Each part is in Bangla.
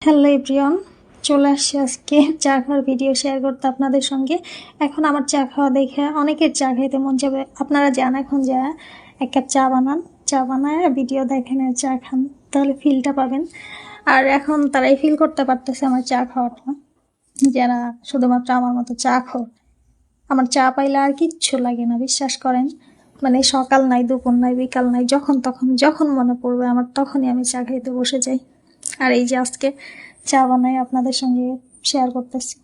হ্যালো এভরিওয়ান, চলে আসছি আজকে চা খাওয়ার ভিডিও শেয়ার করতে আপনাদের সঙ্গে। এখন আমার চা খাওয়া দেখে অনেকের চা খাইতে মন যাবে। আপনারা যান এখন যা এক কাপ চা বানান, চা বানায় ভিডিও দেখেন আর চা খান, তাহলে ফিলটা পাবেন। আর এখন তারাই ফিল করতে পারতেছে আমার চা খাওয়াটা, যারা শুধুমাত্র আমার মতো চা খাও। আমার চা পাইলে আর কিচ্ছু লাগে না, বিশ্বাস করেন। মানে সকাল নাই, দুপুর নাই, বিকাল নাই, যখন মনে পড়বে আমার তখনই আমি চা খাইতে বসে যাই। আর এই যে আজকে চা বানাই আপনাদের সঙ্গে শেয়ার করতেছি।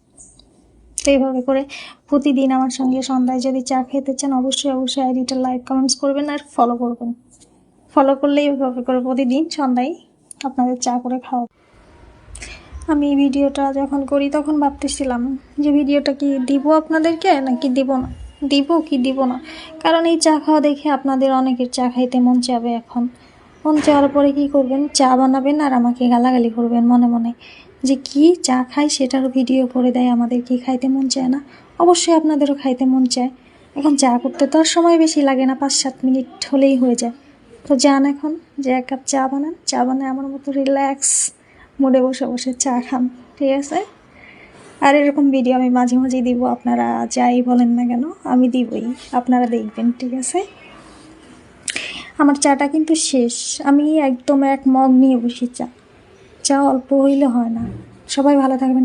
তো এইভাবে করে প্রতিদিন আমার সঙ্গে সন্ধ্যায় যদি চা খেতে চান অবশ্যই আইডিটা লাইক কমেন্টস করবেন আর ফলো করবেন। ফলো করলেই এইভাবে করে প্রতিদিন সন্ধ্যায় আপনাদের চা করে খাওয়াবো। আমি এই ভিডিওটা যখন করি তখন ভাবতেছিলাম যে ভিডিওটা কি দিব আপনাদেরকে নাকি দিব না, দিব না। কারণ এই চা খাওয়া দেখে আপনাদের অনেকের চা খাইতে মন চাবে। এখন মন চাওয়ার পরে কী করবেন, চা বানাবেন আর আমাকে গালাগালি করবেন মনে মনে যে কি চা খাই সেটারও ভিডিও করে দেয়, আমাদের কি খাইতে মন চায় না। অবশ্যই আপনাদেরও খাইতে মন চায়। এখন চা করতে তো আর সময় বেশি লাগে না, 5-7 মিনিট হলেই হয়ে যায়। তো যান এখন যে এক কাপ চা বানান, চা বানায় আমার মতো রিল্যাক্স মুডে বসে বসে চা খান, ঠিক আছে? আর এরকম ভিডিও আমি মাঝে মাঝেই দিব, আপনারা যাই বলেন না কেন আমি দিবই, আপনারা দেখবেন, ঠিক আছে? আমার চাটা কিন্তু শেষ, আমি একদম এক মগ নিয়ে বসি চা। চা অল্প হইলে হয় না। সবাই ভালো থাকবেন।